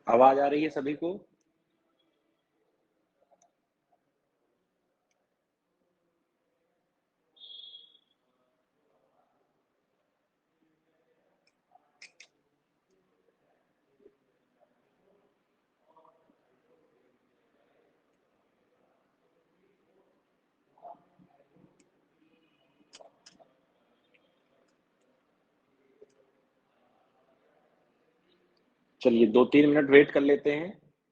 आवाज आ रही है सभी को? चलिए 2-3 मिनट वेट कर लेते हैं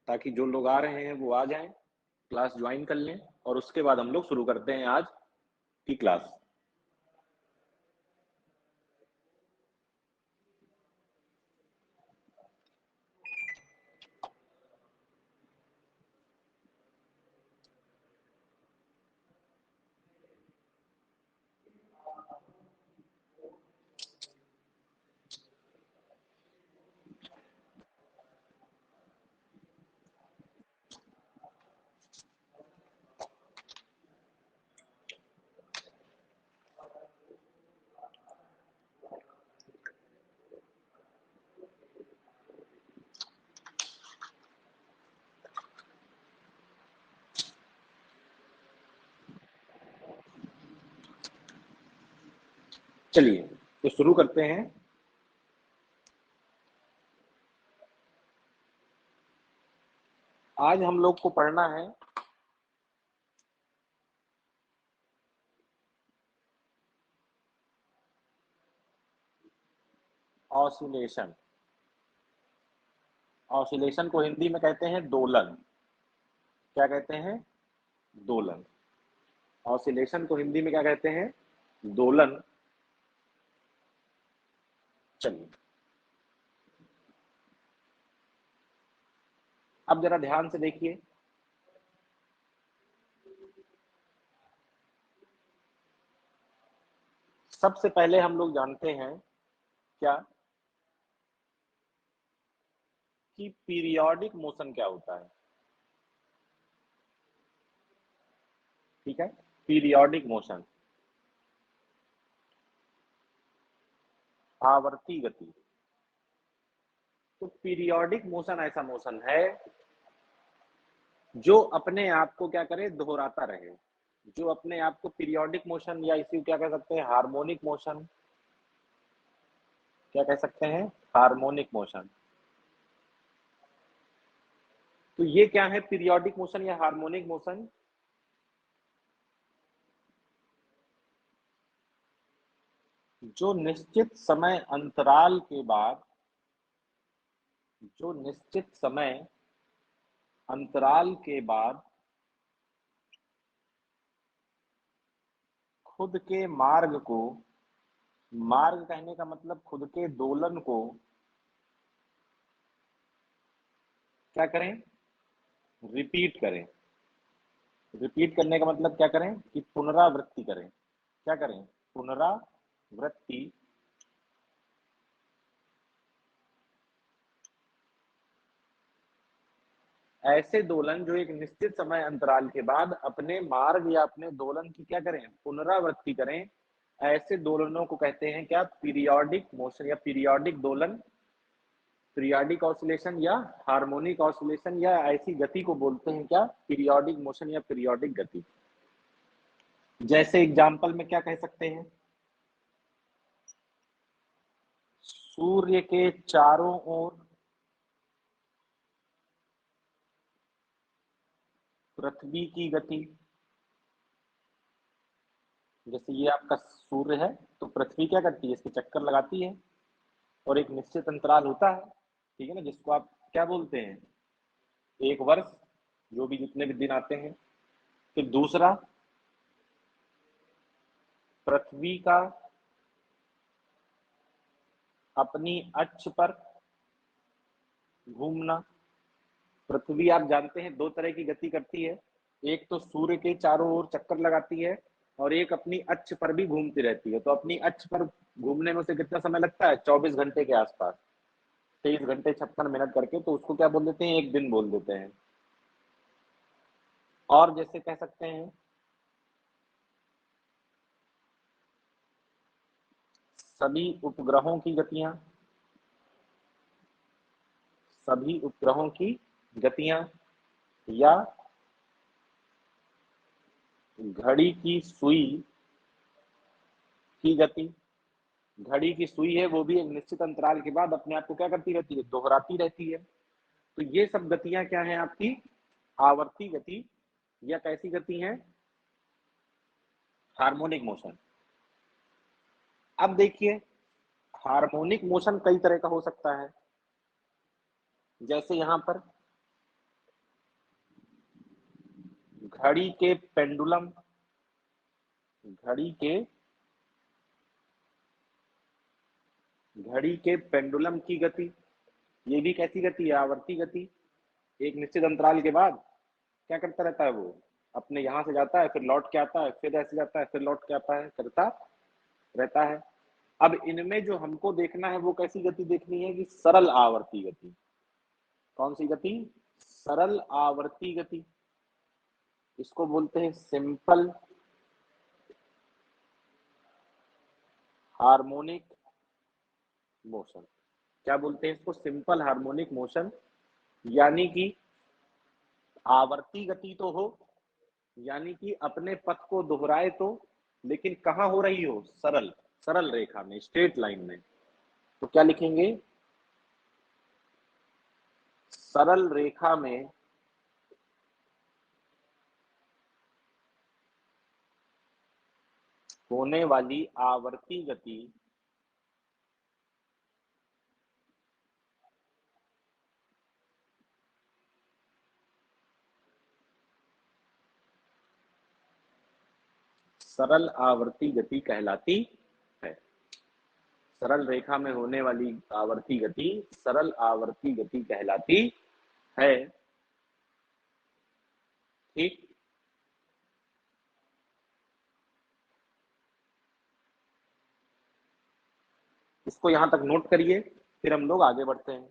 ताकि जो लोग आ रहे हैं वो आ जाएं, क्लास ज्वाइन कर लें और उसके बाद हम लोग शुरू करते हैं आज की क्लास। चलिए तो शुरू करते हैं। आज हम लोग को पढ़ना है ऑसिलेशन। ऑसिलेशन को हिंदी में कहते हैं दोलन। क्या कहते हैं? दोलन। ऑसिलेशन को हिंदी में क्या कहते हैं? दोलन। चलिए अब जरा ध्यान से देखिए। सबसे पहले हम लोग जानते हैं क्या कि पीरियोडिक मोशन क्या होता है। ठीक है, पीरियोडिक मोशन, आवर्ती गति। तो पीरियोडिक मोशन ऐसा मोशन है जो अपने आप को क्या करे, दोहराता रहे। जो अपने आप को पीरियोडिक मोशन या इसी क्या कह सकते हैं, हार्मोनिक मोशन। क्या कह सकते हैं? Harmonic motion. तो ये क्या है पीरियोडिक मोशन या हार्मोनिक मोशन? जो निश्चित समय अंतराल के बाद, जो निश्चित समय अंतराल के बाद खुद के मार्ग को, मार्ग कहने का मतलब खुद के दोलन को क्या करें, रिपीट करें। रिपीट करने का मतलब क्या करें कि पुनरावृत्ति करें। क्या करें? पुनरावृत्ति। ऐसे दोलन जो एक निश्चित समय अंतराल के बाद अपने मार्ग या अपने दोलन की क्या करें, पुनरावृत्ति करें। ऐसे दोलनों को कहते हैं क्या? पीरियोडिक मोशन या पीरियोडिक दोलन, पीरियोडिक ऑसिलेशन या हार्मोनिक ऑसिलेशन, या ऐसी गति को बोलते हैं क्या? पीरियोडिक मोशन या पीरियोडिक गति। जैसे एग्जांपल में क्या कह सकते हैं? सूर्य के चारों ओर पृथ्वी की गति। जैसे ये आपका सूर्य है, तो पृथ्वी क्या करती है, इसके चक्कर लगाती है और एक निश्चित अंतराल होता है, ठीक है ना, जिसको आप क्या बोलते हैं, एक वर्ष, जो भी जितने भी दिन आते हैं। फिर दूसरा, पृथ्वी का अपनी अक्ष पर घूमना। पृथ्वी आप जानते हैं दो तरह की गति करती है, एक तो सूर्य के चारों ओर चक्कर लगाती है और एक अपनी अक्ष पर भी घूमती रहती है। तो अपनी अक्ष पर घूमने में उसे कितना समय लगता है? 24 घंटे के आसपास, 23 घंटे 56 मिनट करके, तो उसको क्या बोल देते हैं, एक दिन बोल देते हैं। और जैसे कह सकते हैं सभी उपग्रहों की गतियां, सभी उपग्रहों की गतियां या घड़ी की सुई की गति। घड़ी की सुई है वो भी एक निश्चित अंतराल के बाद अपने आप को क्या करती रहती है, दोहराती रहती है। तो ये सब गतियां क्या है आपकी, आवर्ती गति या कैसी गति है, हार्मोनिक मोशन। अब देखिए हार्मोनिक मोशन कई तरह का हो सकता है, जैसे यहां पर घड़ी के पेंडुलम, घड़ी के घड़ी के पेंडुलम की गति, ये भी कैसी गति है, आवर्ती गति। एक निश्चित अंतराल के बाद क्या करता रहता है वो, अपने यहां से जाता है फिर लौट के आता है, फिर ऐसे जाता है फिर लौट के आता है, करता रहता है। अब इनमें जो हमको देखना है वो कैसी गति देखनी है कि सरल आवर्ती गति। कौन सी गति, सरल आवर्ती गति। इसको बोलते हैं सिंपल हार्मोनिक मोशन। क्या बोलते हैं इसको, सिंपल हार्मोनिक मोशन। यानी कि आवर्ती गति तो हो, यानी कि अपने पथ को दोहराए तो, लेकिन कहां हो रही हो, सरल, सरल रेखा में, स्ट्रेट लाइन में। तो क्या लिखेंगे, सरल रेखा में होने वाली आवर्ती गति सरल आवर्ती गति कहलाती है। सरल रेखा में होने वाली आवर्ती गति सरल आवर्ती गति कहलाती है। ठीक, इसको यहां तक नोट करिए, फिर हम लोग आगे बढ़ते हैं।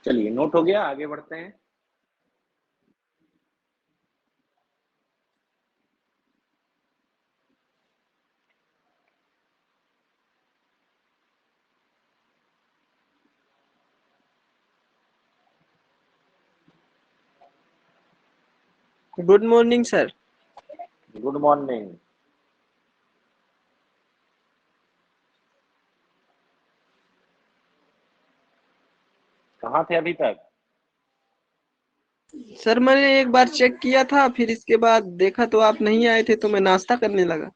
चलिए नोट हो गया, आगे बढ़ते हैं। Good morning sir. Good morning. कहाँ थे अभी तक? सर मैंने एक बार चेक किया था, फिर इसके बाद देखा तो आप नहीं आए थे, तो मैं नाश्ता करने लगा।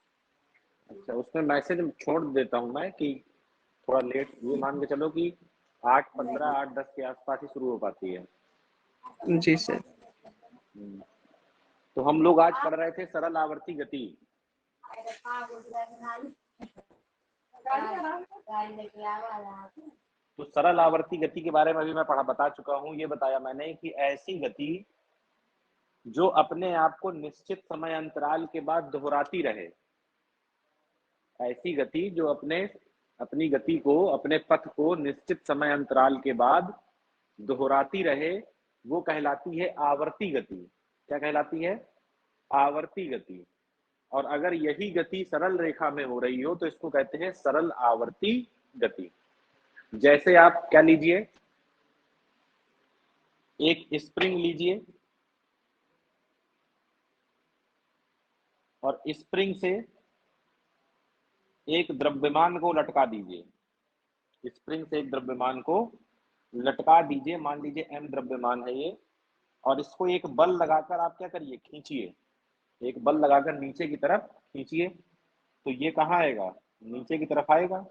अच्छा, उसमें मैसेज छोड़ देता हूँ मैं कि थोड़ा लेट, ये मान के चलो कि 8:15 8:10 के आसपास ही शुरू हो पाती है। जी सर। तो हम लोग आज पढ़ रहे थे सरल आवर्ती गति। तो सरल आवर्ती गति के बारे में अभी मैं बता चुका हूँ। ये बताया मैंने कि ऐसी गति जो अपने आप को निश्चित समय अंतराल के बाद दोहराती रहे। ऐसी गति जो अपनी गति को, अपने पथ को निश्चित समय अंतराल के बाद दोहराती रहे, वो कहलाती है आवर्ती गति। क्या कहलाती है? आवर्ती गति। और अगर यही गति सरल रेखा में हो रही हो तो इसको कहते हैं सरल आवर्ती गति। जैसे आप क्या लीजिए, एक स्प्रिंग लीजिए और स्प्रिंग से एक द्रव्यमान को लटका दीजिए। स्प्रिंग से एक द्रव्यमान को लटका दीजिए, मान लीजिए m द्रव्यमान है ये, और इसको एक बल लगाकर आप क्या करिए, खींचिए। एक बल लगाकर नीचे की तरफ खींचिए, तो ये कहाँ आएगा? नीचे की तरफ आएगा।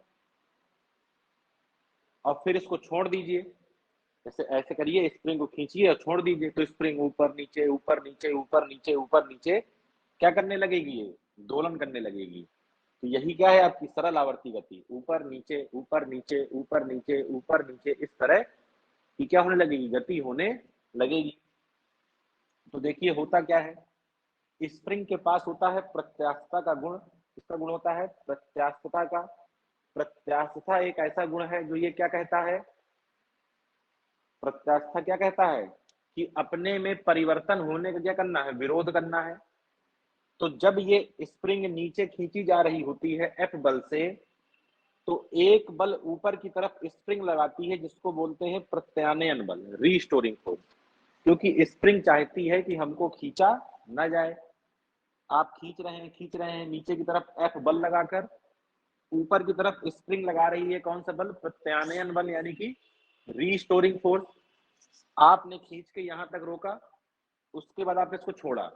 और फिर इसको छोड़ दीजिए, जैसे ऐसे करिए, स्प्रिंग को खींचिए और छोड़ दीजिए, तो स्प्रिंग ऊपर नीचे ऊपर नीचे ऊपर नीचे ऊपर नीचे क्या करने लगेगी? ये दोलन करने लगेगी। तो यही क्या है? आपकी सरल आवर्ती गति। ऊपर नीचे ऊपर नीचे ऊपर नीचे ऊपर नीचे, इस तरह की क्या होने लगेगी? गति होने लगेगी। तो देखिए होता क्या है, स्प्रिंग के पास होता है प्रत्यास्थता का गुण। किसका गुण होता है? प्रत्यास्थता का। प्रत्यास्थता एक ऐसा गुण है जो ये क्या कहता है? प्रत्यास्था क्या कहता है? कि अपने में परिवर्तन होने का क्या करना है? विरोध करना है। तो जब ये स्प्रिंग नीचे खींची जा रही होती है एफ बल से, तो एक बल ऊपर की तरफ स्प्रिंग लगाती है जिसको बोलते हैं प्रत्यानयन बल, रीस्टोरिंग फोर्स। क्योंकि स्प्रिंग चाहती है कि हमको खींचा ना जाए। आप खींच रहे हैं नीचे की तरफ एफ बल लगाकर, ऊपर की तरफ स्प्रिंग लगा रही है कौन सा बल? प्रत्यानयन बल, यानी कि रीस्टोरिंग फोर्स। आपने खींच के यहां तक रोका, उसके बाद आपने इसको छोड़ा,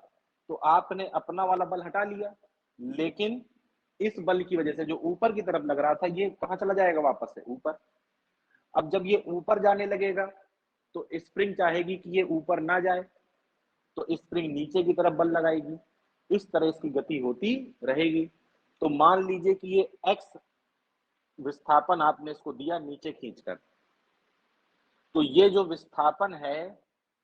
तो आपने अपना वाला बल हटा लिया, लेकिन इस बल की वजह से जो ऊपर की तरफ लग रहा था, ये कहां चला जाएगा? वापस से ऊपर। अब जब ये ऊपर जाने लगेगा तो स्प्रिंग चाहेगी कि ये ऊपर ना जाए, तो स्प्रिंग नीचे की तरफ बल लगाएगी। इस तरह इसकी गति होती रहेगी। तो मान लीजिए कि ये एक्स विस्थापन आपने इसको दिया नीचे खींचकर, तो ये जो विस्थापन है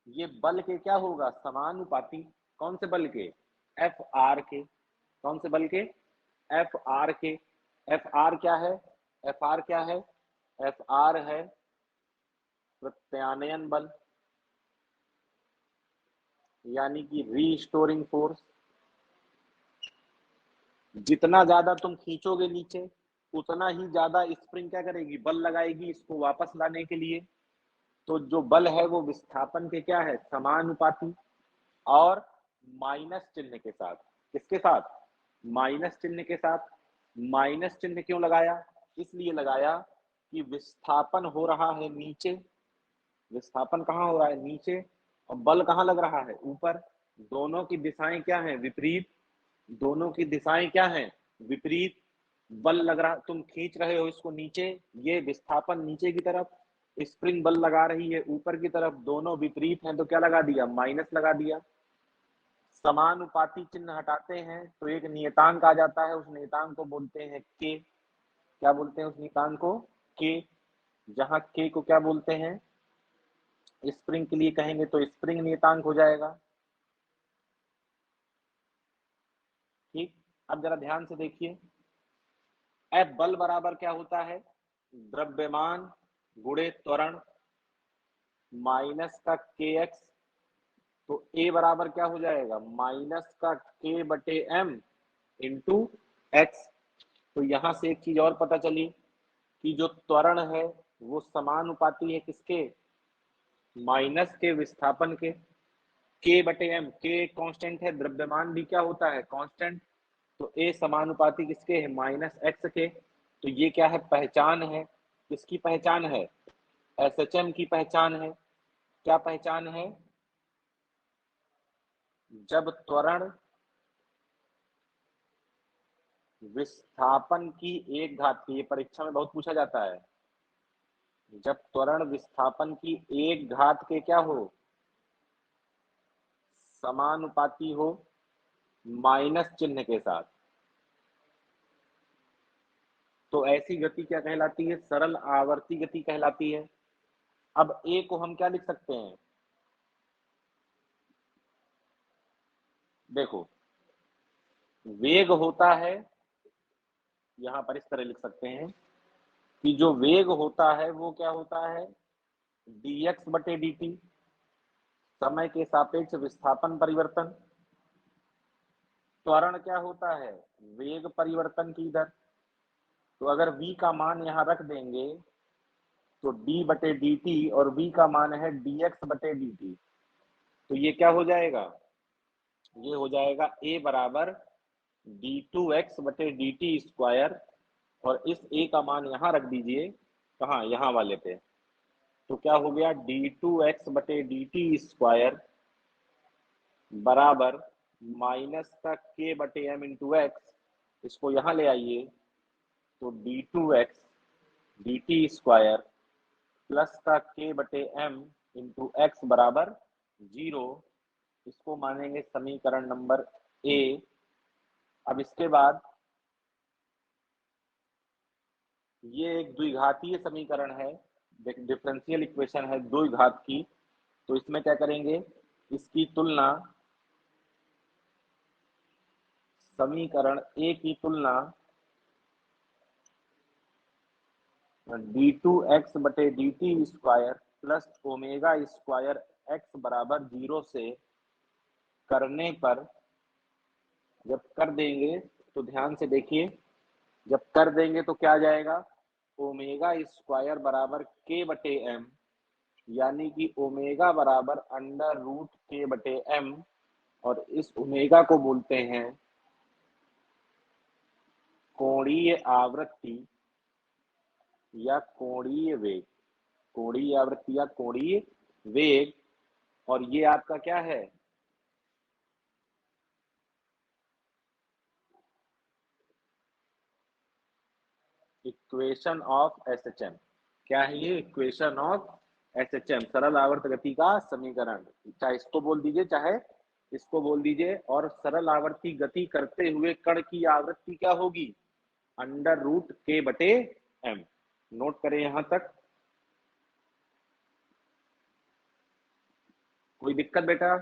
ये बल के क्या होगा? समानुपाती। कौन से बल के? एफ आर के। कौन से बल के? एफ आर के। एफ आर क्या है? एफ आर क्या है? एफ आर है प्रत्यानयन बल, यानी कि रीस्टोरिंग फोर्स। जितना ज्यादा तुम खींचोगे नीचे, उतना ही ज्यादा स्प्रिंग क्या करेगी? बल लगाएगी इसको वापस लाने के लिए। तो जो बल है वो विस्थापन के क्या है? समानुपाती। और माइनस चिन्ह के साथ। किसके साथ? माइनस चिन्ह के साथ। माइनस चिन्ह क्यों लगाया? इसलिए लगाया कि विस्थापन हो रहा है नीचे। विस्थापन कहाँ हो रहा है? नीचे। और बल कहाँ लग रहा है? ऊपर। दोनों की दिशाएं क्या है? विपरीत। दोनों की दिशाएं क्या है? विपरीत। बल लग रहा, तुम खींच रहे हो इसको नीचे, ये विस्थापन नीचे की तरफ, स्प्रिंग बल लगा रही है ऊपर की तरफ, दोनों विपरीत हैं, तो क्या लगा दिया? माइनस लगा दिया। समानुपाती चिन्ह हटाते हैं तो एक नियतांक आ जाता है, उस नियतांक को बोलते हैं के। क्या बोलते हैं उस नियतांक को? के। जहां के को क्या बोलते हैं? स्प्रिंग के लिए कहेंगे तो स्प्रिंग नियतांक हो जाएगा। ठीक। अब जरा ध्यान से देखिए, एफ बल बराबर क्या होता है? द्रव्यमान गुणे त्वरण माइनस का के एक्स। तो ए बराबर क्या हो जाएगा? माइनस का के बटे एम इंटू एक्स। तो यहां से एक चीज और पता चली कि जो त्वरण है वो समानुपाती है किसके? माइनस के विस्थापन के बटे एम। के कांस्टेंट है, द्रव्यमान भी क्या होता है? कांस्टेंट। तो ए समानुपाती किसके है? माइनस एक्स के। तो ये क्या है? पहचान है। किसकी पहचान है? एसएचएम की पहचान है। क्या पहचान है? जब त्वरण विस्थापन की एक घात की, ये परीक्षा में बहुत पूछा जाता है, जब त्वरण विस्थापन की एक घात के क्या हो? समानुपाती हो माइनस चिन्ह के साथ, तो ऐसी गति क्या कहलाती है? सरल आवर्ती गति कहलाती है। अब ए को हम क्या लिख सकते हैं? देखो, वेग होता है, यहां पर इस तरह लिख सकते हैं कि जो वेग होता है वो क्या होता है, dx बटे dt, समय के सापेक्ष विस्थापन परिवर्तन। त्वरण क्या होता है, वेग परिवर्तन की दर। तो अगर v का मान यहां रख देंगे तो d बटे dt, और v का मान है dx बटे dt, तो ये क्या हो जाएगा, ये हो जाएगा a बराबर d2x बटे dt स्क्वायर, और इस a का मान यहां रख दीजिए, कहाँ, यहाँ वाले पे। तो क्या हो गया, d2x बटे dt स्क्वायर बराबर माइनस का k बटे m इंटू एक्स, इसको यहाँ ले आइए, तो d2x dt स्क्वायर प्लस का k बटे m इंटू एक्स बराबर 0। इसको मानेंगे समीकरण नंबर ए। अब इसके बाद ये एक द्विघातीय समीकरण है, डिफरेंशियल इक्वेशन है द्विघात की। तो इसमें क्या करेंगे, इसकी तुलना, समीकरण ए की तुलना d2x बटे dt square plus omega square x बराबर 0 से करने पर, जब कर देंगे तो ध्यान से देखिए, जब कर देंगे तो क्या आ जाएगा, ओमेगा स्क्वायर बराबर k बटे m, यानी कि ओमेगा बराबर अंडर रूट k बटे m, और इस ओमेगा को बोलते हैं कोणीय आवृत्ति या कोणीय वेग, कोणीय आवृत्ति या कोणीय वेग। और ये आपका क्या है, इक्वेशन ऑफ एसएचएम। क्या है ये, इक्वेशन ऑफ एसएचएम, सरल आवर्त गति का समीकरण। चाहे इसको बोल दीजिए, चाहे इसको बोल दीजिए। और सरल आवर्ती गति करते हुए कण की आवृत्ति क्या होगी, अंडर रूट के बटे एम। नोट करें यहां तक, कोई दिक्कत बेटा।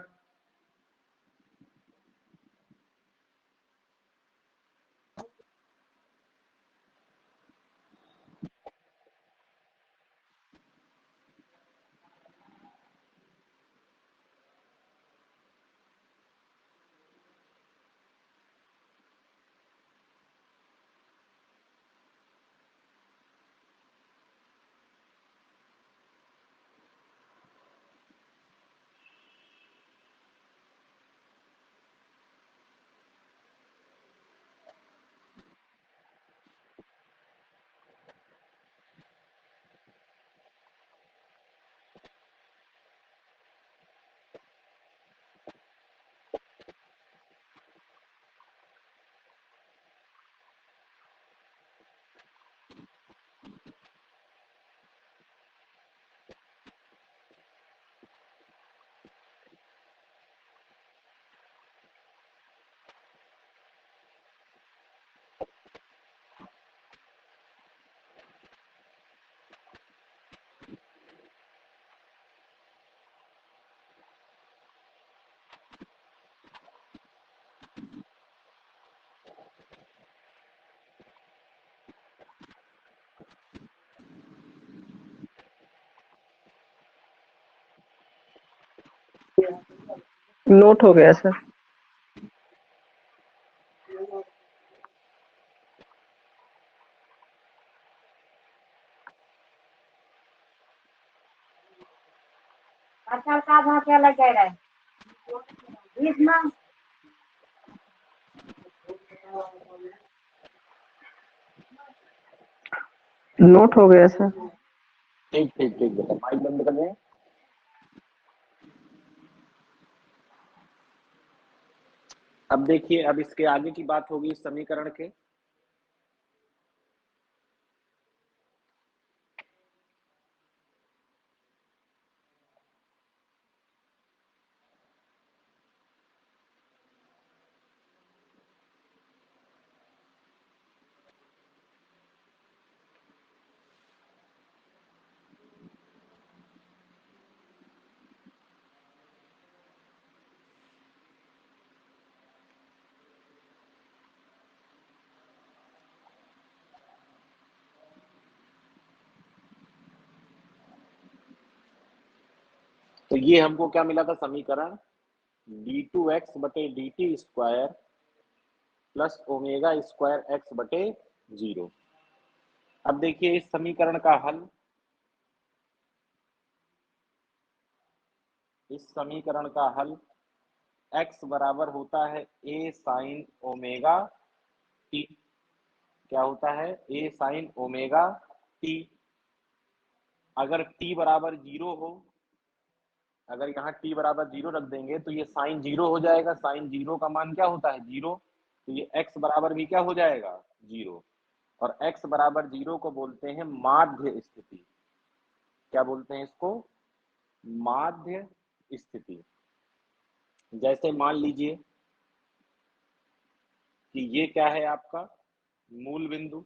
नोट हो गया सर। अच्छा का भाव क्या लग रहा है इसमें। नोट हो गया सर। ठीक ठीक ठीक बेटा, माइक बंद कर दें। अब देखिए, अब इसके आगे की बात होगी इस समीकरण के। तो ये हमको क्या मिला था समीकरण, d2x बटे dt square plus omega square x बटे 0। अब देखिए इस समीकरण का हल, इस समीकरण का हल x बराबर होता है a साइन ओमेगा t। क्या होता है? a sine omega t। अगर t बराबर 0 हो, अगर यहाँ t बराबर 0 रख देंगे तो ये साइन 0 हो जाएगा। साइन 0 का मान क्या होता है? 0। तो ये x बराबर भी क्या हो जाएगा? 0। और x बराबर 0 को बोलते हैं माध्य स्थिति। क्या बोलते हैं इसको? माध्य स्थिति। जैसे मान लीजिए कि ये क्या है आपका मूल बिंदु,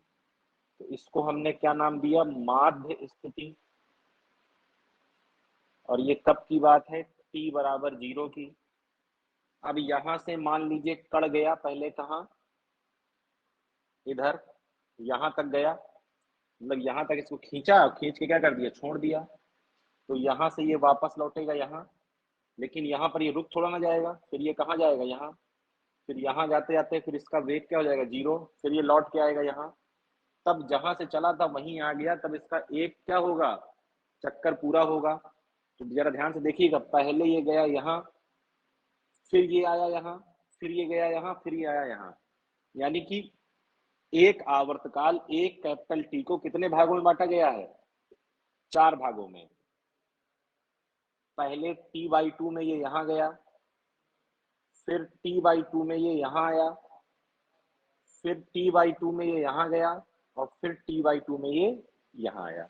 तो इसको हमने क्या नाम दिया? माध्य स्थिति। और ये कब की बात है? t बराबर 0 की। अब यहां से मान लीजिए कण गया, पहले कहा? इधर, यहां तक गया, मतलब यहां तक इसको खींचा, खींच के क्या कर दिया? छोड़ दिया। तो यहां से ये वापस लौटेगा यहाँ, लेकिन यहाँ पर ये रुक थोड़ा ना जाएगा, फिर ये कहाँ जाएगा? यहाँ। फिर यहाँ जाते जाते फिर इसका वेग क्या हो जाएगा? 0। फिर ये लौट के आएगा यहाँ। तब जहां से चला था वहीं आ गया, तब इसका एक क्या होगा? चक्कर पूरा होगा। तो जरा ध्यान से देखिएगा, पहले ये गया यहाँ, फिर ये आया यहाँ, फिर ये गया यहाँ, फिर ये आया यहाँ। यानी कि एक आवर्तकाल, एक कैपिटल टी को कितने भागों में बांटा गया है? 4 भागों में। पहले t/2 में ये यहाँ गया, फिर t/2 में ये यहाँ आया, फिर t/2 में ये यहाँ गया, और फिर t/2 में ये यहाँ आया।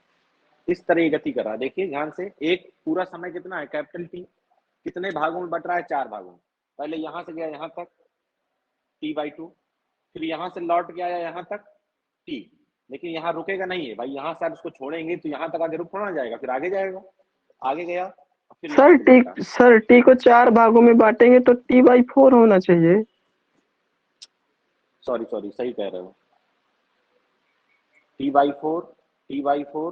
इस तरह गति कर रहा है। देखिए ध्यान से, एक पूरा समय कितना है? कैपिटल टी कितने भागों में बट रहा है? 4 भागों में। पहले यहां से गया यहाँ तक t/2, फिर यहाँ से लौट के आया यहाँ तक t, लेकिन यहाँ रुकेगा नहीं है भाई। यहाँ से आप इसको छोड़ेंगे तो यहाँ तक आगे रुक थोड़ा जाएगा, फिर आगे जाएगा। आगे गया, फिर यहाँ से लौटा। सर टी को 4 भागों में बांटेंगे तो t/4 होना चाहिए। सॉरी सही कह रहे हो। t/4, t/4,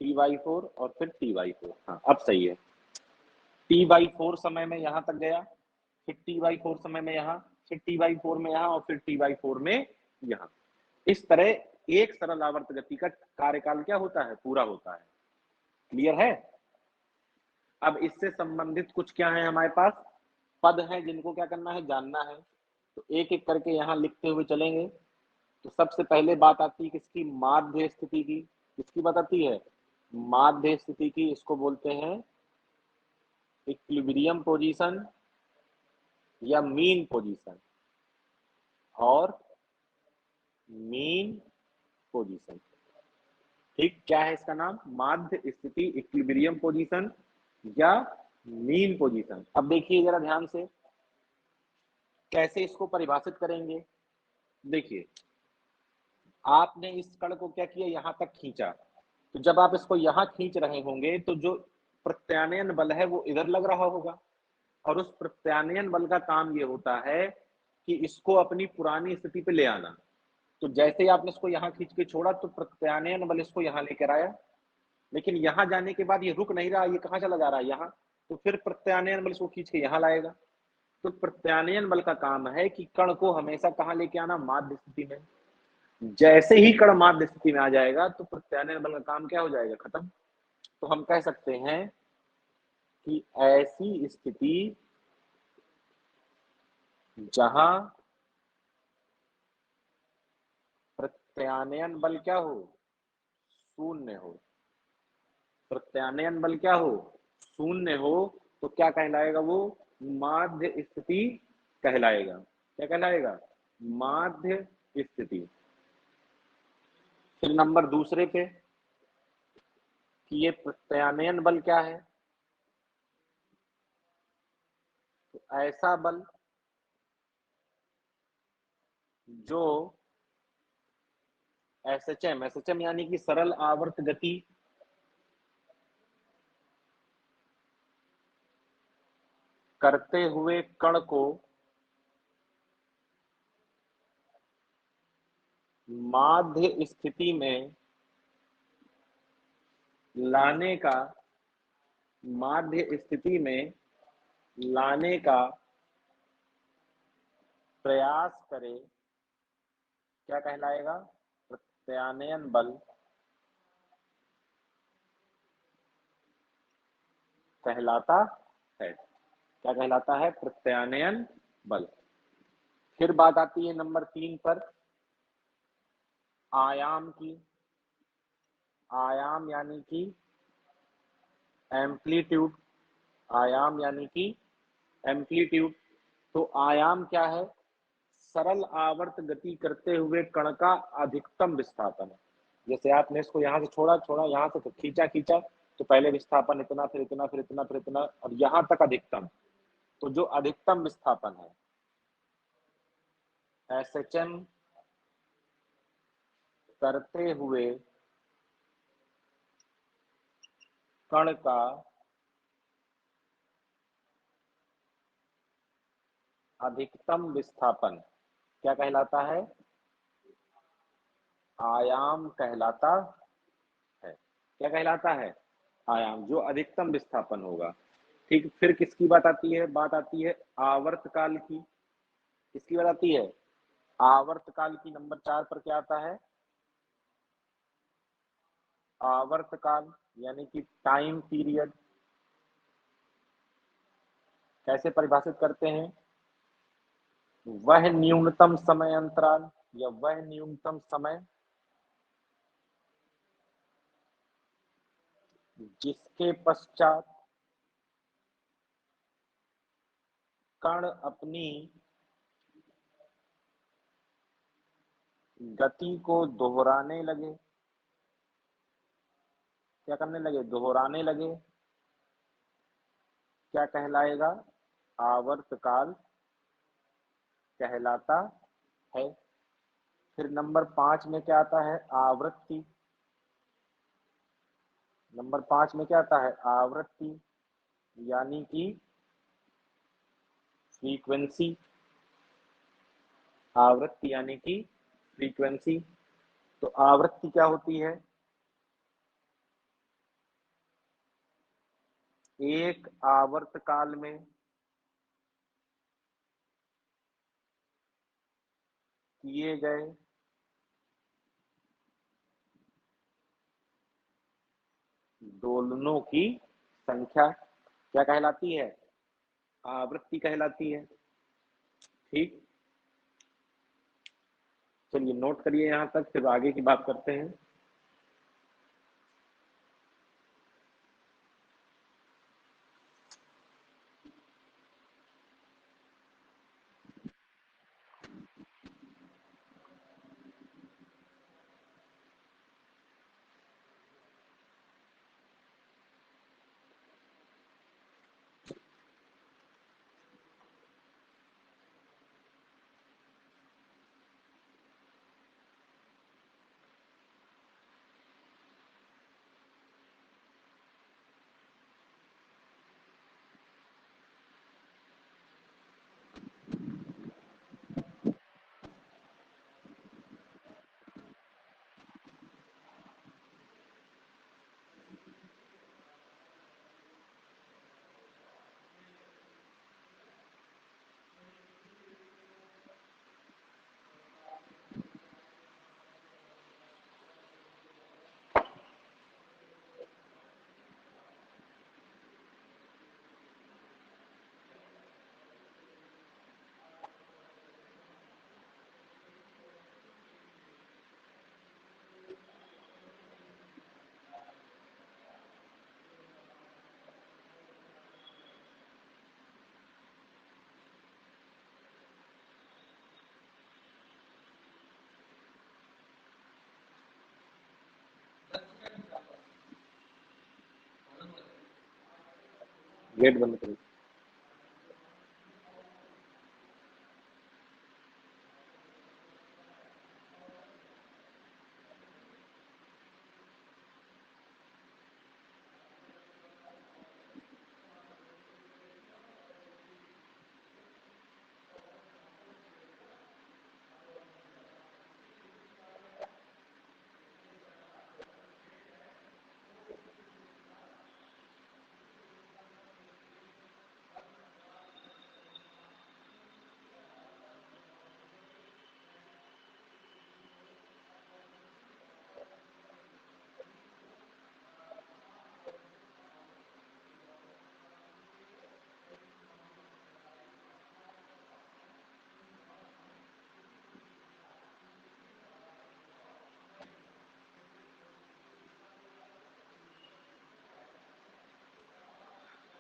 t/4 और फिर t/4। हाँ अब सही है। t/4 समय में यहाँ तक गया, फिर t/4 समय में यहाँ, फिर t/4 में यहाँ, और फिर t/4 में यहाँ। इस तरह एक सरल आवर्त गति का कार्यकाल क्या होता है? पूरा होता है। क्लियर है? अब इससे संबंधित कुछ क्या है हमारे पास? पद हैं जिनको क्या करना है? जानना है। तो एक एक करके यहाँ लिखते हुए चलेंगे। तो सबसे पहले बात आती है किसकी? माध्य स्थिति की। किसकी बात आती है? माध्य स्थिति की। इसको बोलते हैं इक्विलिब्रियम पोजीशन या मीन पोजीशन, और मीन पोजीशन। ठीक, क्या है इसका नाम? माध्य स्थिति, इक्विलिब्रियम पोजीशन या मीन पोजीशन। अब देखिए जरा ध्यान से, कैसे इसको परिभाषित करेंगे। देखिए, आपने इस कण को क्या किया? यहां तक खींचा। तो जब आप इसको यहां खींच रहे होंगे तो जो प्रत्यानयन बल है वो इधर लग रहा होगा, और उस प्रत्यानयन बल का काम ये होता है कि इसको अपनी पुरानी स्थिति पे ले आना। तो जैसे ही आपने इसको यहाँ खींच के छोड़ा तो प्रत्यानयन बल इसको यहाँ लेकर आया, लेकिन यहाँ जाने के बाद ये रुक नहीं रहा, ये कहाँ चला जा रहा है? यहाँ। तो फिर प्रत्यानयन बल इसको खींच के यहाँ लाएगा। तो प्रत्यानयन बल का काम है कि कण को हमेशा कहाँ लेके आना? माध्य स्थिति में। जैसे ही कण माध्य स्थिति में आ जाएगा तो प्रत्यानयन बल का काम क्या हो जाएगा? खत्म। तो हम कह सकते हैं कि ऐसी स्थिति जहां प्रत्यानयन बल क्या हो? शून्य हो। प्रत्यानयन बल क्या हो? शून्य हो। तो क्या कहलाएगा वो? माध्य स्थिति कहलाएगा। क्या कहलाएगा? माध्य स्थिति। फिर नंबर दूसरे पे कि ये प्रत्यानयन बल क्या है? तो ऐसा बल जो एसएचएम यानी कि सरल आवर्त गति करते हुए कण को माध्य स्थिति में लाने का माध्य स्थिति में लाने का प्रयास करे, क्या कहलाएगा? प्रत्यानयन बल कहलाता है। क्या कहलाता है? प्रत्यानयन बल। फिर बात आती है नंबर 3 पर, आयाम की। आयाम यानी कि एम्पलीट्यूड। आयाम यानी कि एम्पलीट्यूड। तो आयाम क्या है? सरल आवर्त गति करते हुए कण का अधिकतम विस्थापन। जैसे आपने इसको यहां से छोड़ा छोड़ा, यहां से तो खींचा खींचा, तो पहले विस्थापन इतना, फिर इतना, फिर इतना, फिर इतना, और यहां तक अधिकतम। तो जो अधिकतम विस्थापन है, एसएचएम करते हुए कण का अधिकतम विस्थापन क्या कहलाता है? आयाम कहलाता है। क्या कहलाता है? आयाम, जो अधिकतम विस्थापन होगा। ठीक, फिर किसकी बात आती है? बात आती है आवर्तकाल की। किसकी बात आती है? आवर्तकाल की। नंबर 4 पर क्या आता है? आवर्तकाल यानी कि टाइम पीरियड। कैसे परिभाषित करते हैं? वह न्यूनतम समय अंतराल या वह न्यूनतम समय जिसके पश्चात कण अपनी गति को दोहराने लगे। क्या करने लगे? दोहराने लगे। क्या कहलाएगा? आवर्तकाल कहलाता है। फिर नंबर 5 में क्या आता है? आवृत्ति। नंबर 5 में क्या आता है? आवृत्ति यानी कि फ्रीक्वेंसी। आवृत्ति यानी कि फ्रीक्वेंसी। तो आवृत्ति क्या होती है? एक आवर्तकाल में किए गए दोलनों की संख्या क्या कहलाती है? आवृत्ति कहलाती है। ठीक, चलिए नोट करिए यहां तक, फिर आगे की बात करते हैं। गेट बंद करिए।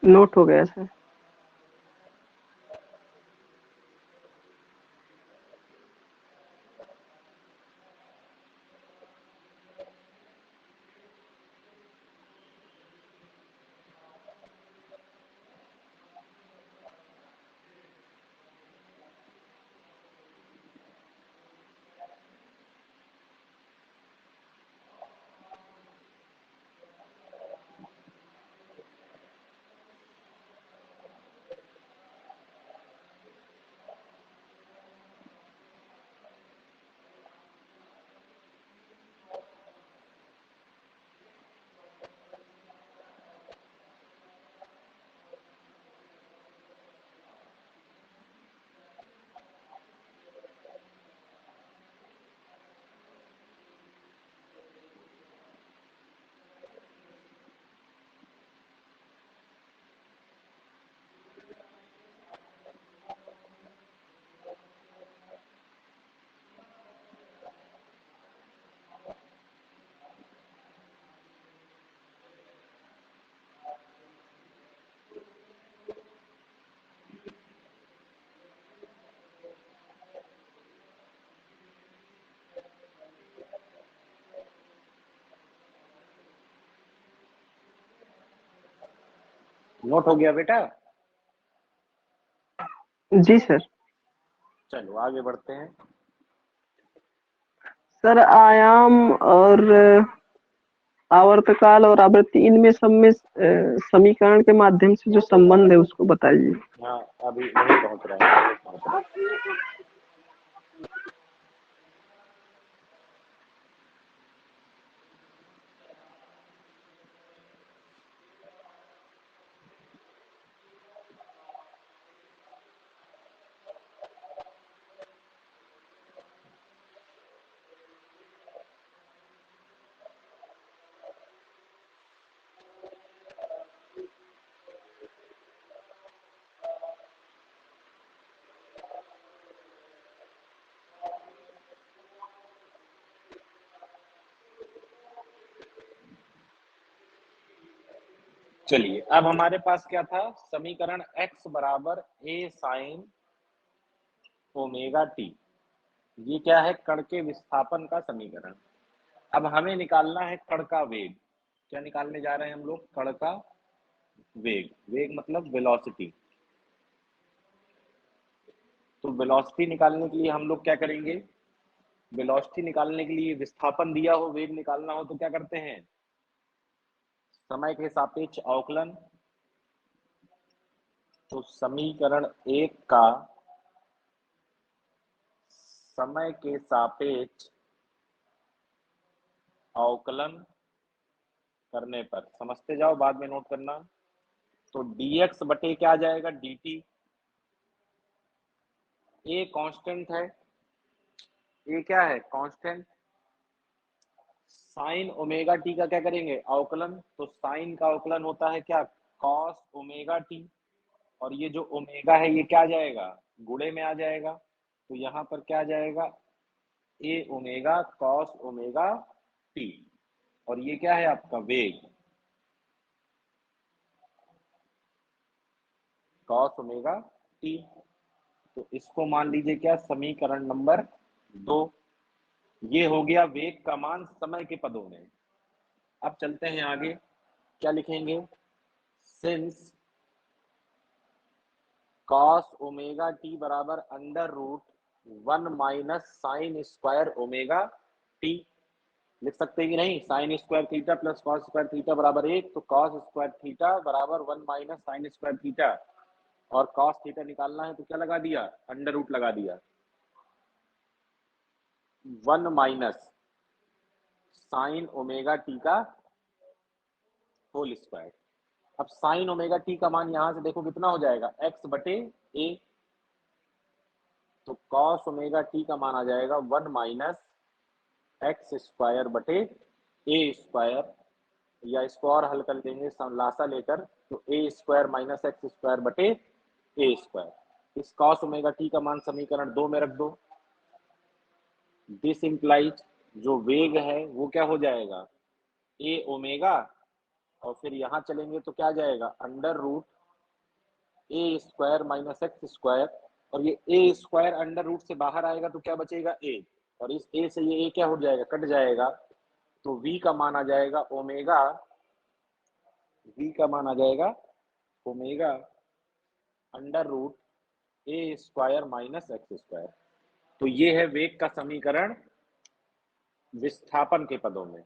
नोट हो गया सर। नोट हो गया बेटा? जी सर। चलो आगे बढ़ते हैं। सर आयाम और आवर्तकाल और आवृत्ति, इनमें सब में समीकरण के माध्यम से जो संबंध है उसको बताइए। हाँ अभी वही पहुंच रहा है, पहुंच रहा है। चलिए अब हमारे पास क्या था, समीकरण x बराबर a साइन ओमेगा टी, ये क्या है, कण के विस्थापन का समीकरण। अब हमें निकालना है कण का वेग। क्या निकालने जा रहे हैं हम लोग? कण का वेग। वेग मतलब वेलोसिटी। तो वेलोसिटी निकालने के लिए हम लोग क्या करेंगे? वेलोसिटी निकालने के लिए विस्थापन दिया हो, वेग निकालना हो तो क्या करते हैं? समय के सापेक्ष अवकलन। तो समीकरण 1 का समय के सापेक्ष अवकलन करने पर, समझते जाओ बाद में नोट करना, तो dx बटे क्या आ जाएगा? dt। a कांस्टेंट है, a क्या है? कांस्टेंट। साइन ओमेगा टी का क्या करेंगे? अवकलन। तो साइन का अवकलन होता है क्या? Cos omega T. और ये जो ओमेगा है ये क्या आ जाएगा? गुणे में आ जाएगा। तो यहाँ पर क्या आ जाएगा? ए ओमेगा कॉस ओमेगा टी। और ये क्या है आपका? वेग, कॉस ओमेगा टी। तो इसको मान लीजिए क्या? समीकरण नंबर 2। ये हो गया वेग का मान समय के पदों में। अब चलते हैं आगे, क्या लिखेंगे? सिंस कॉस ओमेगा टी बराबर under root 1 minus sine square omega t. लिख सकते हैं कि नहीं? Sine square theta plus cos square theta बराबर 1, तो कॉस स्क्वायर थीटा बराबर 1 माइनस साइन स्क्वायर थीटा। और कॉस थीटा निकालना है तो क्या लगा दिया? अंडर रूट लगा दिया। 1 माइनस साइन ओमेगा टी का होल स्क्वायर। अब साइन ओमेगा टी का मान यहां से देखो कितना हो जाएगा? एक्स बटे ए। तो कॉस ओमेगा टी का मान आ जाएगा 1 माइनस एक्स स्क्वायर बटे ए स्क्वायर, या इसको और हल कर देंगे लासा लेकर, तो ए स्क्वायर माइनस एक्स स्क्वायर बटे ए स्क्वायर। इस कॉस ओमेगा टी का मान समीकरण 2 में रख दो। दिस इंप्लाइज जो वेग है वो क्या हो जाएगा? ए ओमेगा और फिर यहाँ चलेंगे तो क्या आ जाएगा, अंडर रूट ए स्क्वायर माइनस एक्स स्क्वायर, और ये ए स्क्वायर अंडर रूट से बाहर आएगा तो क्या बचेगा, ए, और इस ए से ये ए क्या हो जाएगा, कट जाएगा, तो v का मान आ जाएगा ओमेगा, v का मान आ जाएगा ओमेगा अंडर रूट ए स्क्वायर माइनस एक्स स्क्वायर। तो ये है वेग का समीकरण विस्थापन के पदों में,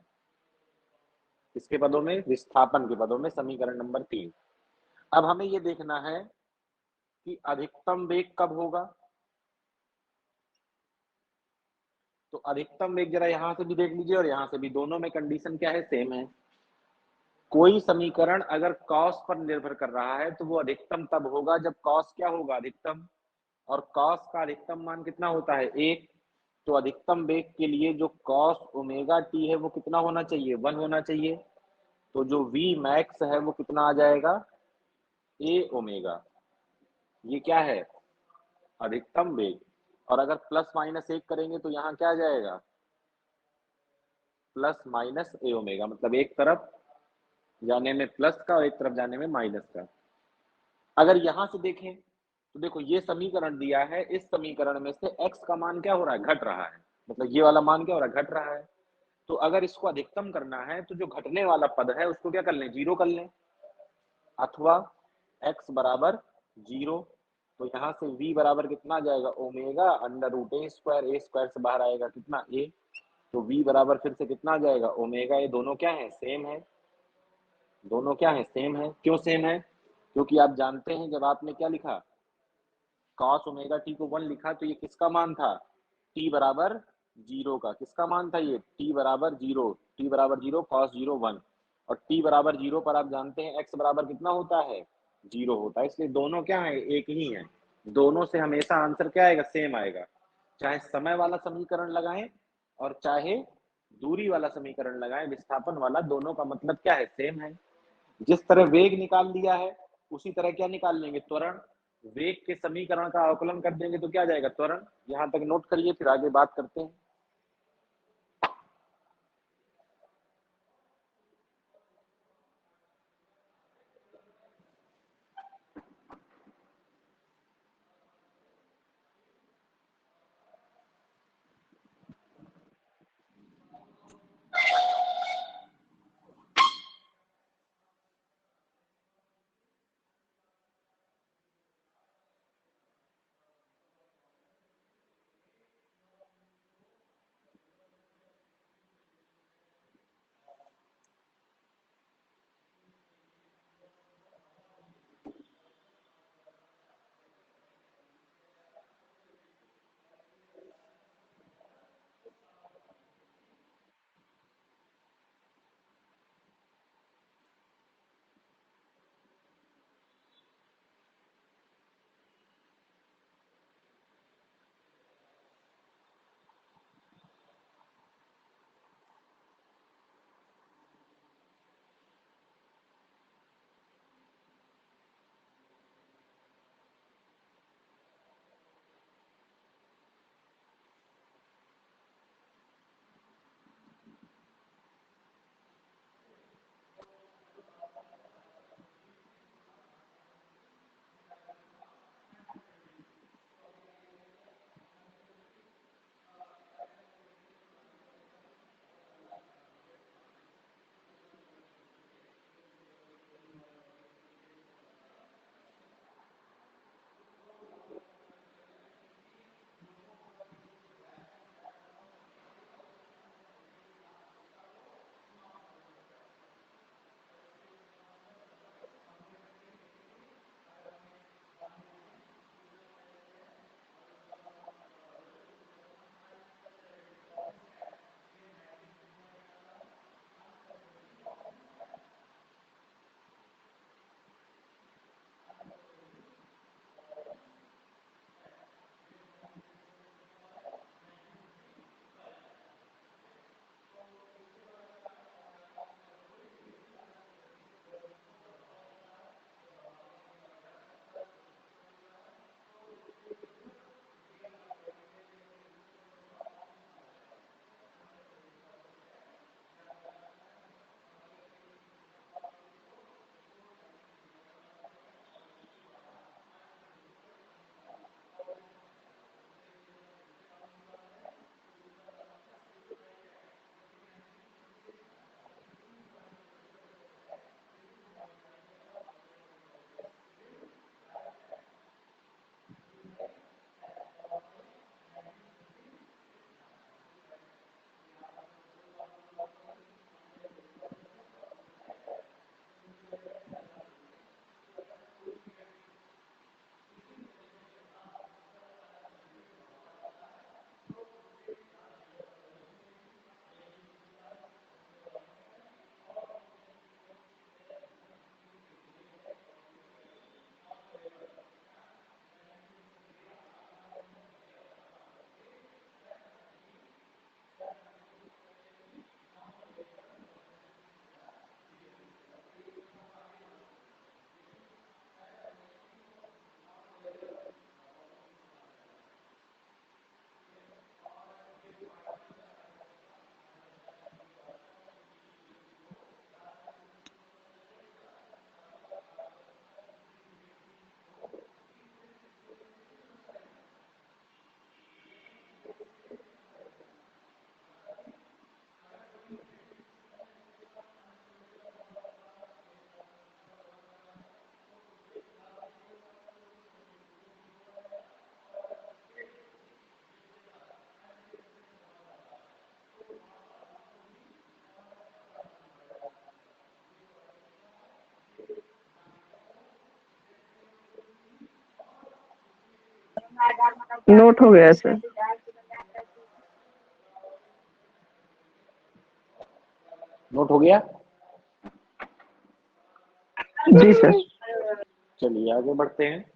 किसके पदों में, विस्थापन के पदों में, समीकरण नंबर 3। अब हमें ये देखना है कि अधिकतम वेग कब होगा। तो अधिकतम वेग जरा यहां से भी देख लीजिए और यहां से भी, दोनों में कंडीशन क्या है, सेम है। कोई समीकरण अगर कॉस पर निर्भर कर रहा है तो वो अधिकतम तब होगा जब कॉस क्या होगा, अधिकतम, और कॉस का अधिकतम मान कितना होता है, 1। तो अधिकतम वेग के लिए जो कॉस ओमेगा टी है वो कितना होना चाहिए, 1 होना चाहिए। तो जो v मैक्स है वो कितना आ जाएगा, a ओमेगा, ये क्या है, अधिकतम वेग। और अगर प्लस माइनस 1 करेंगे तो यहाँ क्या आ जाएगा, प्लस माइनस ए ओमेगा, मतलब एक तरफ जाने में प्लस का और एक तरफ जाने में माइनस का। अगर यहां से देखें तो देखो ये समीकरण दिया है, इस समीकरण में से x का मान क्या हो रहा है, घट रहा है, मतलब ये वाला मान क्या हो रहा है, घट रहा है। तो अगर इसको अधिकतम करना है तो जो घटने वाला पद है उसको क्या कर लें, 0 कर लें, अथवा x बराबर 0। तो यहाँ से v बराबर कितना आ जाएगा, ओमेगा अंडर रूट ए स्क्वायर से बाहर आएगा कितना, a। तो v बराबर फिर से कितना आ जाएगा, ओमेगा, ये दोनों क्या है, सेम है, दोनों क्या है, सेम है। क्यों सेम है, क्योंकि आप जानते हैं जब आपने क्या लिखा, cos ओमेगा टी को 1 लिखा तो ये किसका मान था, t बराबर 0 का, किसका मान था ये, t बराबर 0, t बराबर 0 cos 0 1, और t बराबर 0 पर आप जानते हैं x बराबर कितना होता है, 0 होता है, इसलिए दोनों क्या है, एक ही है। दोनों से हमेशा आंसर क्या आएगा, सेम आएगा, चाहे समय वाला समीकरण लगाएं और चाहे दूरी वाला समीकरण लगाएं, विस्थापन वाला, दोनों का मतलब क्या है, सेम है। जिस तरह वेग निकाल दिया है उसी तरह क्या निकाल लेंगे, त्वरण। वेग के समीकरण का अवकलन कर देंगे तो क्या जाएगा, त्वरण। यहां तक नोट करिए, फिर आगे बात करते हैं। नोट हो गया सर। नोट हो गया? जी सर। चलिए आगे बढ़ते हैं।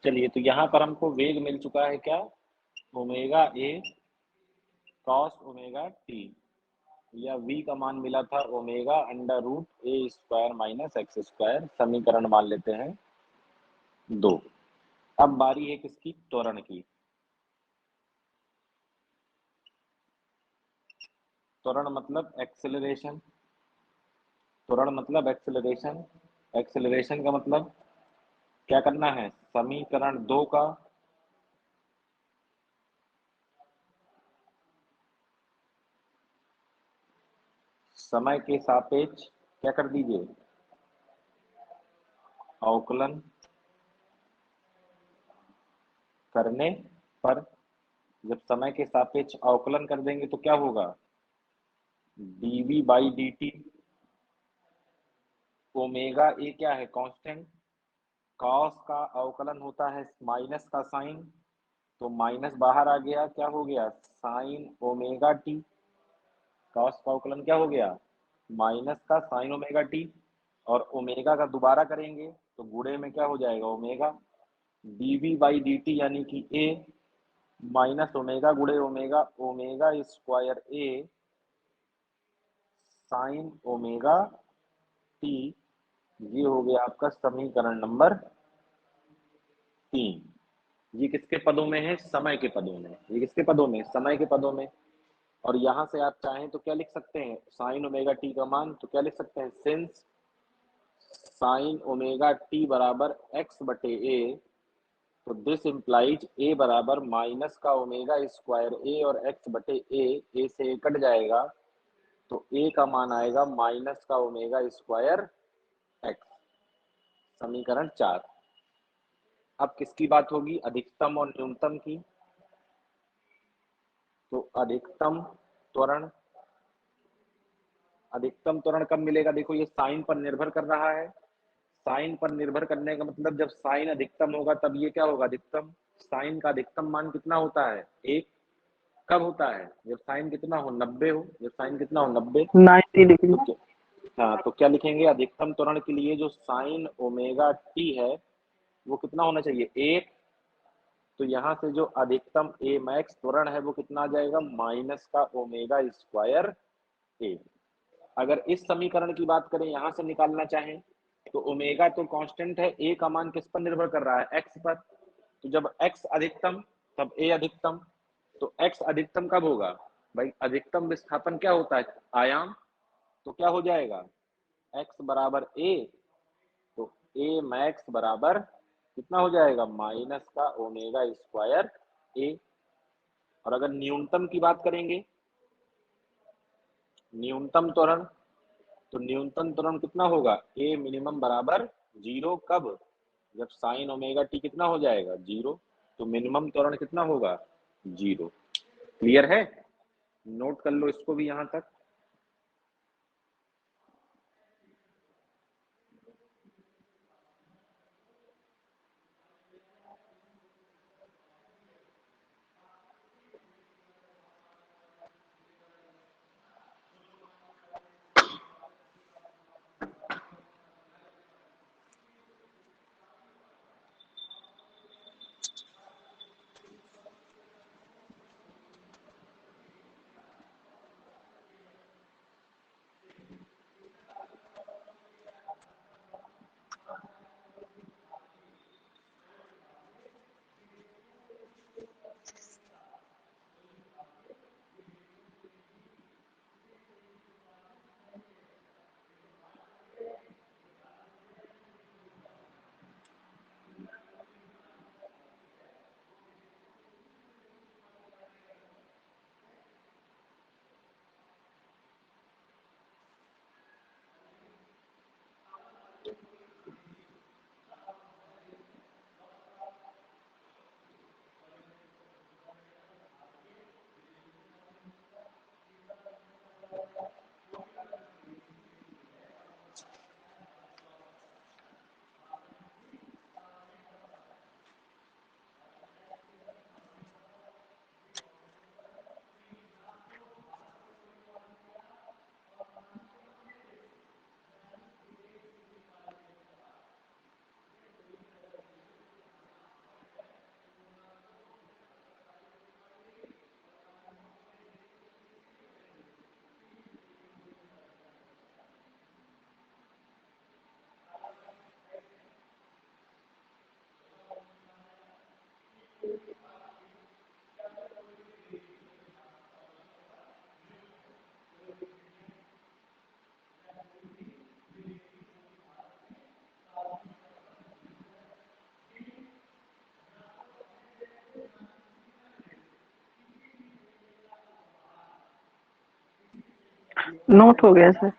चलिए तो यहाँ पर हमको वेग मिल चुका है क्या? Omega A cos omega T, या v का मान मिला था ओमेगा अंडर रूट ए स्क्वायर माइनस एक्स स्क्वायर, समीकरण मान लेते हैं 2। अब बारी है किसकी? त्वरण की। त्वरण मतलब एक्सेलरेशन, त्वरण मतलब एक्सेलरेशन, एक्सेलरेशन का मतलब क्या करना है? समीकरण 2 का समय के सापेक्ष क्या कर दीजिए? अवकलन करने पर, जब समय के सापेक्ष अवकलन कर देंगे तो क्या होगा? dv/dt, ओमेगा ए क्या है? कांस्टेंट, कॉस का अवकलन होता है माइनस का साइन, तो माइनस बाहर आ गया, क्या हो गया? Sine omega T. कॉस का अवकलन क्या हो गया? माइनस का साइन ओमेगा टी, और ओमेगा का दोबारा करेंगे तो गुणे में क्या हो जाएगा? ओमेगा। dv/dt यानी कि ए माइनस ओमेगा गुणे ओमेगा, ओमेगा स्क्वायर ए साइन ओमेगा टी। ये हो गया आपका समीकरण नंबर 3। ये किसके पदों में है? समय के पदों में। ये किसके पदों में? समय के पदों में। और यहां से आप चाहें तो क्या लिख सकते हैं? साइन ओमेगा टी का मान तो क्या लिख सकते हैं? सिंस साइन ओमेगा टी बराबर एक्स बटे ए, तो दिस इम्प्लाइज ए बराबर माइनस का ओमेगा स्क्वायर ए, और एक्स बटे ए से कट जाएगा, तो ए का मान आएगा माइनस का ओमेगा स्क्वायर एक्स। समीकरण 4। अब किसकी बात होगी? अधिकतम और न्यूनतम की। तो अधिकतम त्वरण, अधिकतम त्वरण कब मिलेगा? देखो ये साइन पर निर्भर कर रहा है। साइन पर निर्भर करने का मतलब जब साइन अधिकतम होगा तब ये क्या होगा? अधिकतम। साइन का अधिकतम मान कितना होता है? 1। कब होता है? जब साइन कितना हो? 90 हो। जब साइन कितना हो? 90। 90 डिग्री। तो हाँ, तो क्या लिखेंगे? अधिकतम त्वरण के लिए जो साइन ओमेगा टी है वो कितना होना चाहिए? 1। तो यहाँ से जो अधिकतम ए मैक्स त्वरण है वो कितना आ जाएगा? माइनस का ओमेगा स्क्वायर ए। अगर इस समीकरण की बात करें, यहां से निकालना चाहें, तो ओमेगा तो कांस्टेंट है, ए का मान किस पर निर्भर कर रहा है? एक्स पर। तो जब एक्स अधिकतम तब ए अधिकतम। तो एक्स अधिकतम कब होगा? भाई अधिकतम विस्थापन क्या होता है? आयाम। तो क्या हो जाएगा? एक्स बराबर ए, तो ए मैक्स बराबर कितना हो जाएगा? माइनस का ओमेगा स्क्वायर ए। और अगर न्यूनतम की बात करेंगे, न्यूनतम त्वरण, तो न्यूनतम त्वरण कितना होगा? ए मिनिमम बराबर 0। कब? जब साइन ओमेगा टी कितना हो जाएगा? 0। तो मिनिमम त्वरण कितना होगा? 0। क्लियर है? नोट कर लो इसको भी यहां तक। नोट हो गया सर।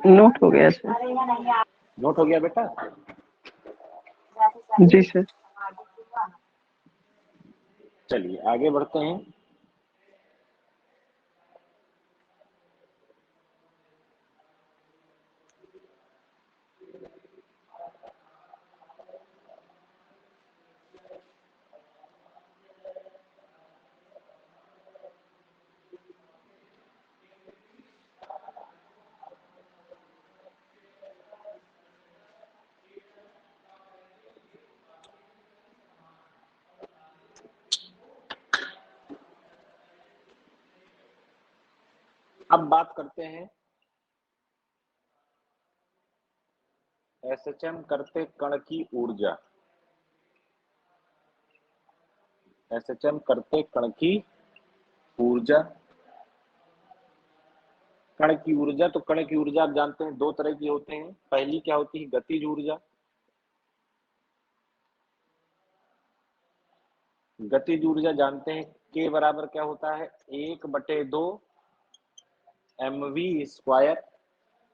नोट हो गया सर। नोट हो गया बेटा? जी सर। चलिए आगे बढ़ते हैं। अब बात करते हैं एसएचएम करते कण की ऊर्जा। एसएचएम करते कण की ऊर्जा। कण की ऊर्जा, तो कण की ऊर्जा आप जानते हैं दो तरह की होते हैं। पहली क्या होती है? गतिज ऊर्जा। गतिज ऊर्जा जानते हैं के बराबर क्या होता है? 1/2 mv स्क्वायर।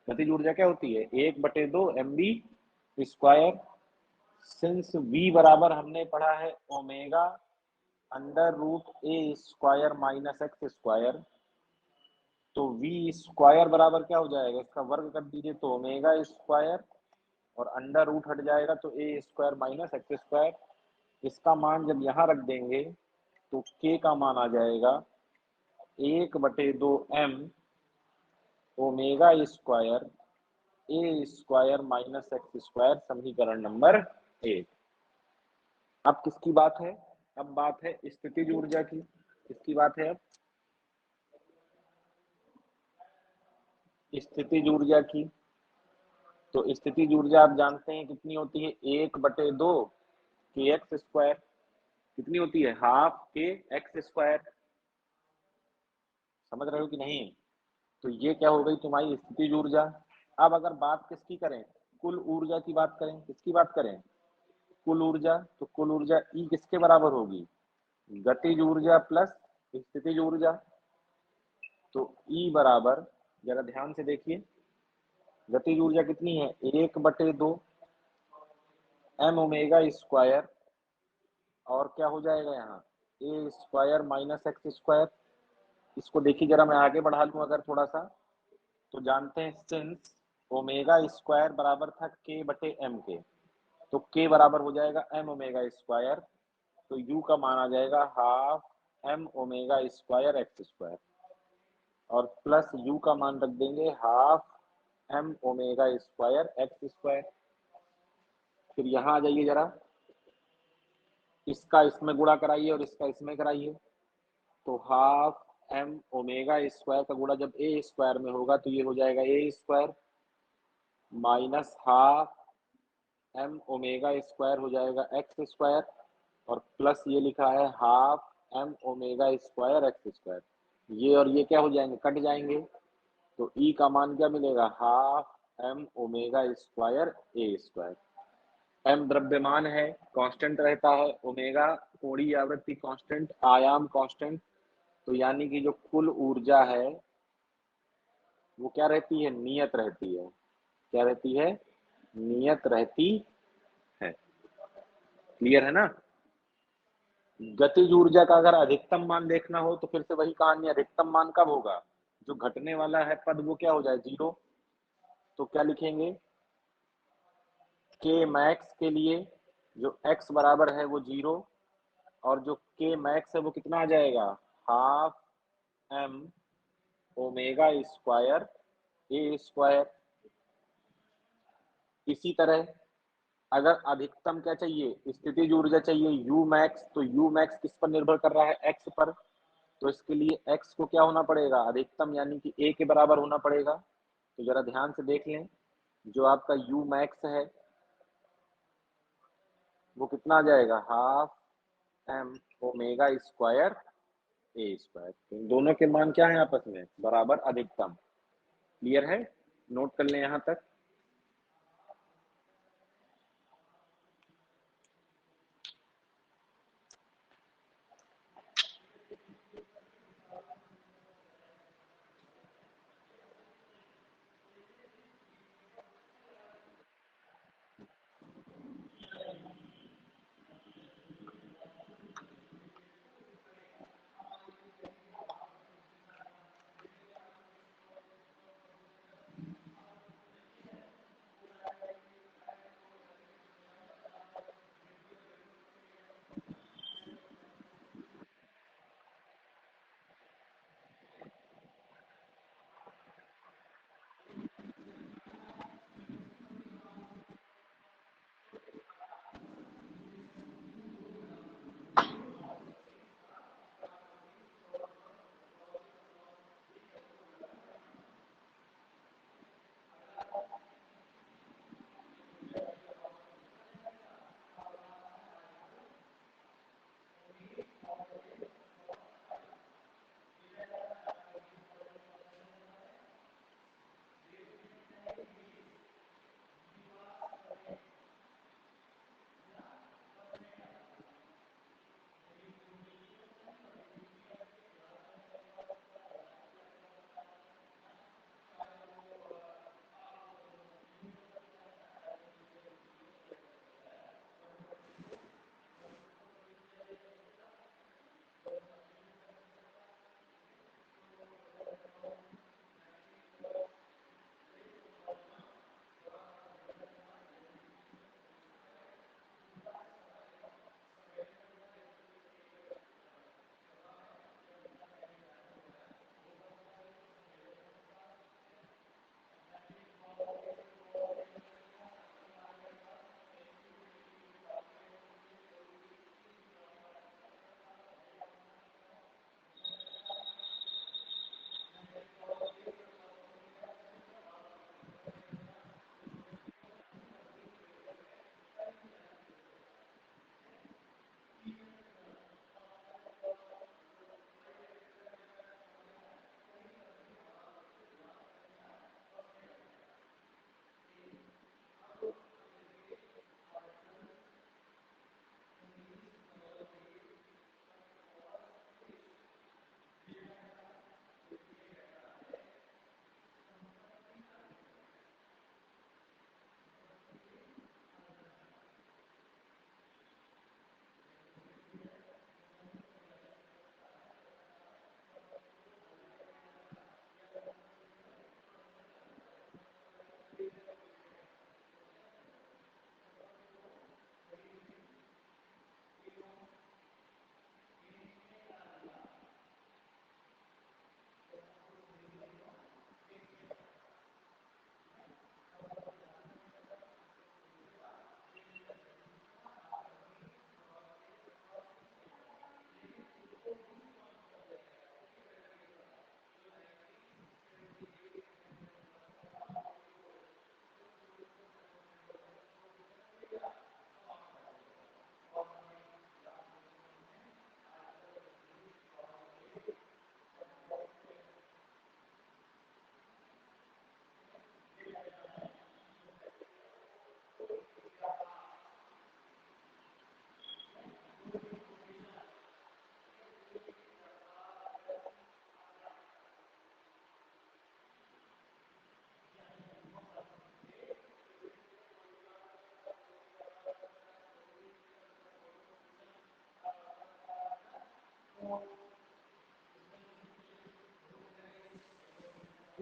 गतिज ऊर्जा क्या होती है? 1/2 mv स्क्वायर। सिंस v बराबर हमने पढ़ा है ओमेगा अंडर रूट ए स्क्वायर माइनस एक्स स्क्वायर, तो v स्क्वायर बराबर क्या हो जाएगा? इसका वर्ग कर दीजिए तो ओमेगा स्क्वायर, और अंडर रूट हट जाएगा तो ए स्क्वायर माइनस एक्स स्क्वायर। इसका मान जब यहाँ रख देंगे तो k का मान आ जाएगा 1/2 m ओमेगा स्क्वायर ए स्क्वायर माइनस एक्स स्क्वायर, समीकरण नंबर 1। अब किसकी बात है? अब बात है स्थितिज ऊर्जा की। किसकी बात है? अब स्थितिज ऊर्जा की। तो स्थितिज ऊर्जा आप जानते हैं कितनी होती है? 1/2 के एक्स स्क्वायर। कितनी होती है? हाफ के एक्स स्क्वायर। समझ रहे हो कि नहीं? तो ये क्या हो गई तुम्हारी स्थितिज ऊर्जा। अब अगर बात किसकी करें? कुल ऊर्जा की बात करें। किसकी बात करें? कुल ऊर्जा। तो कुल ऊर्जा ई किसके बराबर होगी? गतिज ऊर्जा प्लस स्थितिज ऊर्जा। तो ई बराबर, जरा ध्यान से देखिए, गतिज ऊर्जा कितनी है? 1/2 m ओमेगा स्क्वायर, और क्या हो जाएगा यहाँ? ए स्क्वायर माइनस एक्स स्क्वायर। इसको देखिए जरा, मैं आगे बढ़ा लूँ अगर थोड़ा सा, तो जानते हैं सिंस ओमेगा स्क्वायर बराबर था k/m के, तो k बराबर हो जाएगा m ओमेगा स्क्वायर, तो u का मान आ जाएगा half m omega square x square, और प्लस u का मान रख देंगे half m omega square x square. फिर यहाँ आ जाइए जरा, इसका इसमें गुणा कराइए और इसका इसमें कराइए, तो हाफ m ओमेगा स्क्वायर का गुणा जब ए स्क्वायर में होगा तो ये हो जाएगा A square minus half m omega square हो जाएगा एक्स स्क्वायर, और प्लस ये लिखा है half m omega square x square. ये और ये क्या हो जाएंगे? कट जाएंगे, तो e का मान क्या मिलेगा? हाफ एम ओमेगा स्क्वायर ए स्क्वायर। एम द्रव्यमान है, कांस्टेंट रहता है, ओमेगा कोणीय आवृत्ति कांस्टेंट, आयाम कांस्टेंट, तो यानी कि जो कुल ऊर्जा है वो क्या रहती है, नियत रहती है। क्या रहती है, नियत रहती है। क्लियर है ना। गतिज ऊर्जा का अगर अधिकतम मान देखना हो तो फिर से वही कहानी, अधिकतम मान कब होगा, जो घटने वाला है पद वो क्या हो जाए, 0। तो क्या लिखेंगे, के मैक्स के लिए जो x बराबर है वो 0, और जो के मैक्स है वो कितना आ जाएगा, हाफ एम ओमेगा स्क्वायर ए स्क्वायर। इसी तरह अगर अधिकतम क्या चाहिए, स्थितिज ऊर्जा चाहिए यू मैक्स, तो यू मैक्स किस पर निर्भर कर रहा है, एक्स पर। तो इसके लिए एक्स को क्या होना पड़ेगा, अधिकतम यानी कि ए के बराबर होना पड़ेगा। तो जरा ध्यान से देख लें, जो आपका यू मैक्स है वो कितना आ जाएगा, हाफ एम ओमेगा स्क्वायर ए स्क्वायर। तो इन दोनों के मान क्या है, आपस में बराबर, अधिकतम। क्लियर है, नोट कर लें यहां तक।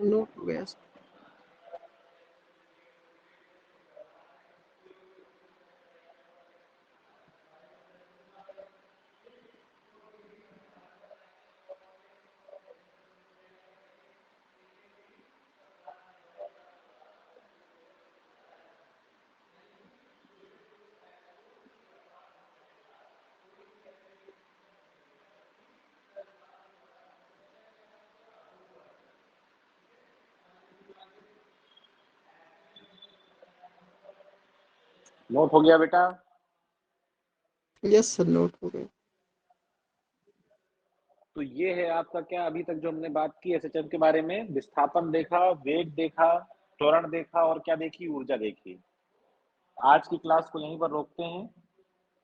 नोट हो गया। नोट हो गया बेटा? यस सर, नोट हो गया। तो ये है आपका क्या अभी तक जो हमने बात की एसएचएम के बारे में, विस्थापन देखा, वेग देखा, त्वरण देखा और क्या देखी, ऊर्जा देखी। आज की क्लास को यहीं पर रोकते हैं।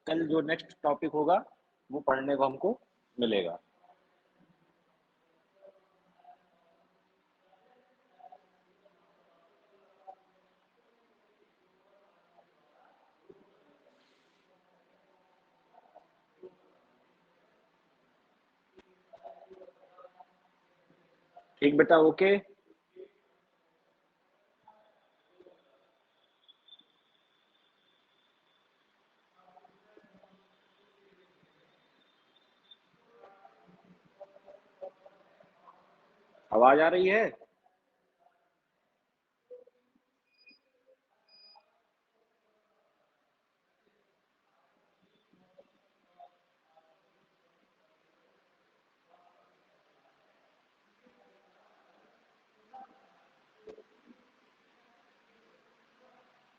कल जो नेक्स्ट टॉपिक होगा वो पढ़ने को हमको मिलेगा। ठीक बेटा, ओके। आवाज आ रही है?